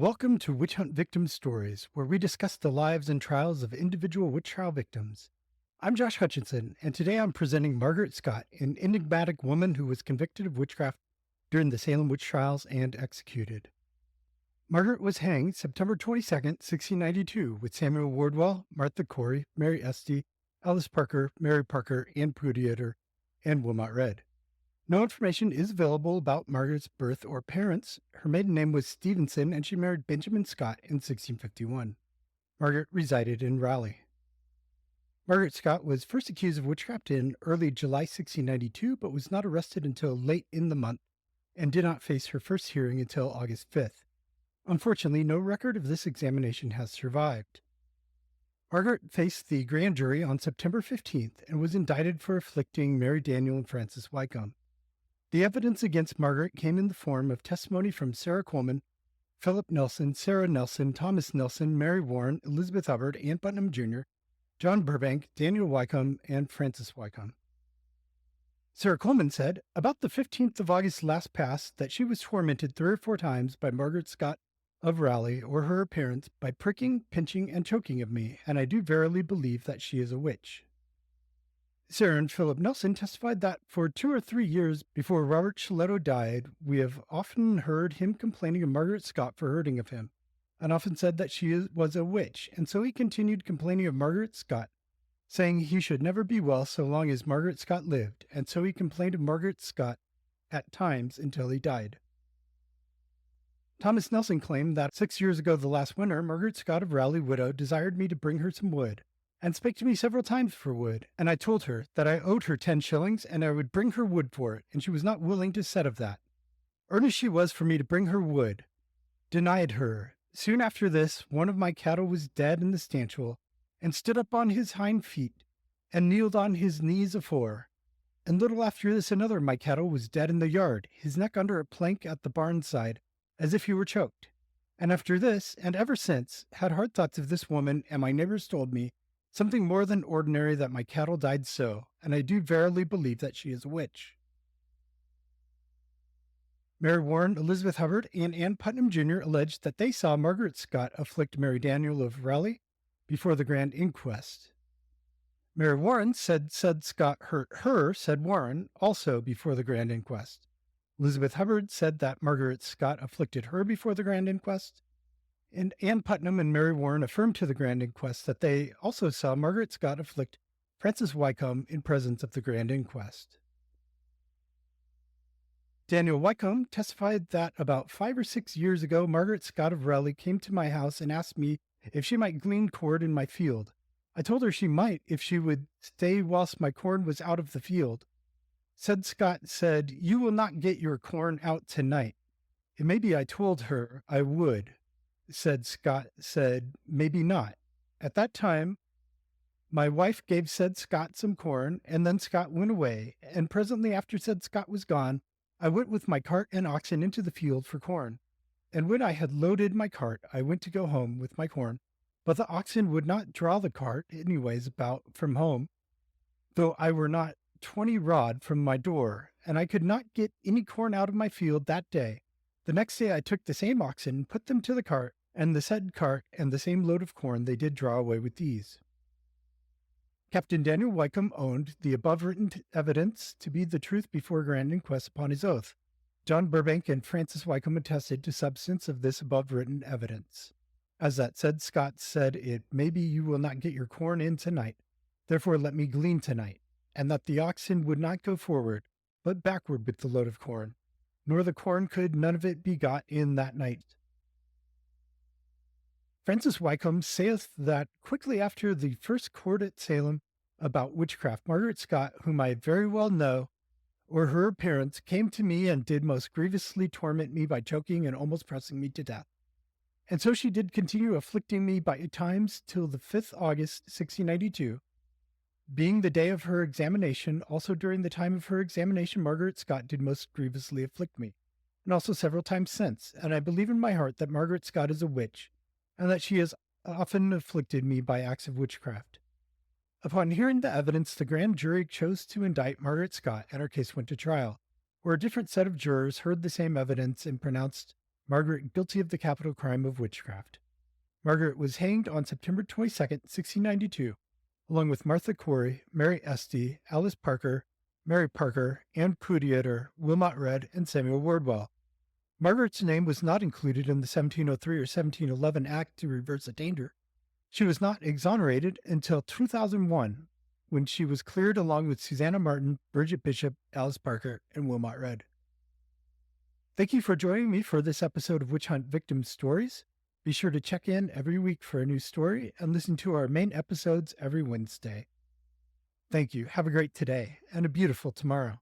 Welcome to Witch Hunt Victim Stories, where we discuss the lives and trials of individual witch trial victims. I'm Josh Hutchinson, and today I'm presenting Margaret Scott, an enigmatic woman who was convicted of witchcraft during the Salem Witch Trials and executed. Margaret was hanged September 22nd, 1692, with Samuel Wardwell, Martha Corey, Mary Esty, Alice Parker, Mary Parker, Anne Prudieter, and Wilmot Red. No information is available about Margaret's birth or parents. Her maiden name was Stevenson, and she married Benjamin Scott in 1651. Margaret resided in Raleigh. Margaret Scott was first accused of witchcraft in early July 1692, but was not arrested until late in the month and did not face her first hearing until August 5th. Unfortunately, no record of this examination has survived. Margaret faced the grand jury on September 15th and was indicted for afflicting Mary Daniel and Francis Wycombe. The evidence against Margaret came in the form of testimony from Sarah Coleman, Philip Nelson, Sarah Nelson, Thomas Nelson, Mary Warren, Elizabeth Hubbard, Ann Putnam Jr., John Burbank, Daniel Wycombe, and Francis Wycombe. Sarah Coleman said, "About the 15th of August last past, that she was tormented 3 or 4 times by Margaret Scott of Raleigh or her appearance by pricking, pinching, and choking of me, and I do verily believe that she is a witch." Sarah and Philip Nelson testified that for 2 or 3 years before Robert Chiletto died, we have often heard him complaining of Margaret Scott for hurting of him, and often said that she was a witch, and so he continued complaining of Margaret Scott, saying he should never be well so long as Margaret Scott lived, and so he complained of Margaret Scott at times until he died. Thomas Nelson claimed that 6 years ago the last winter, Margaret Scott of Raleigh, widow, desired me to bring her some wood, and spake to me several times for wood, and I told her that I owed her 10 shillings, and I would bring her wood for it, and she was not willing to set of that. Earnest she was for me to bring her wood. Denied her. Soon after this, one of my cattle was dead in the stanchial, and stood up on his hind feet, and kneeled on his knees afore. And little after this another of my cattle was dead in the yard, his neck under a plank at the barn side, as if he were choked. And after this, and ever since, had hard thoughts of this woman, and my neighbors told me something more than ordinary that my cattle died so, and I do verily believe that she is a witch. Mary Warren, Elizabeth Hubbard, and Ann Putnam Jr. alleged that they saw Margaret Scott afflict Mary Daniel of Raleigh before the grand inquest. Mary Warren said Scott hurt her, said Warren, also before the grand inquest. Elizabeth Hubbard said that Margaret Scott afflicted her before the grand inquest, and Ann Putnam and Mary Warren affirmed to the grand inquest that they also saw Margaret Scott afflict Francis Wycombe in presence of the grand inquest. Daniel Wycombe testified that about 5 or 6 years ago, Margaret Scott of Raleigh came to my house and asked me if she might glean corn in my field. I told her she might if she would stay whilst my corn was out of the field. Said Scott said, "You will not get your corn out tonight." It may be I told her I would. Said Scott said, "Maybe not." At that time, my wife gave said Scott some corn, and then Scott went away, and presently after said Scott was gone, I went with my cart and oxen into the field for corn. And when I had loaded my cart, I went to go home with my corn, but the oxen would not draw the cart anyways about from home, though I were not 20 rod from my door, and I could not get any corn out of my field that day. The next day I took the same oxen and put them to the cart, and the said cart and the same load of corn they did draw away with ease. Captain Daniel Wycombe owned the above written evidence to be the truth before grand inquest upon his oath. John Burbank and Francis Wycombe attested to substance of this above written evidence. As that said Scott said, "It may be you will not get your corn in tonight, therefore let me glean tonight," and that the oxen would not go forward, but backward with the load of corn, nor the corn could none of it be got in that night. Francis Wycombe saith that quickly after the first court at Salem about witchcraft, Margaret Scott, whom I very well know, or her appearance, came to me and did most grievously torment me by choking and almost pressing me to death. And so she did continue afflicting me by times till the 5th August, 1692, being the day of her examination. Also during the time of her examination, Margaret Scott did most grievously afflict me, and also several times since, and I believe in my heart that Margaret Scott is a witch, and that she has often afflicted me by acts of witchcraft. Upon hearing the evidence, the grand jury chose to indict Margaret Scott, and her case went to trial, where a different set of jurors heard the same evidence and pronounced Margaret guilty of the capital crime of witchcraft. Margaret was hanged on September 22nd, 1692, along with Martha Corey, Mary Esty, Alice Parker, Mary Parker, Anne Prudiater, Wilmot Red, and Samuel Wardwell. Margaret's name was not included in the 1703 or 1711 Act to reverse attainder. She was not exonerated until 2001, when she was cleared along with Susanna Martin, Bridget Bishop, Alice Parker, and Wilmot Red. Thank you for joining me for this episode of Witch Hunt Victim Stories. Be sure to check in every week for a new story and listen to our main episodes every Wednesday. Thank you. Have a great today and a beautiful tomorrow.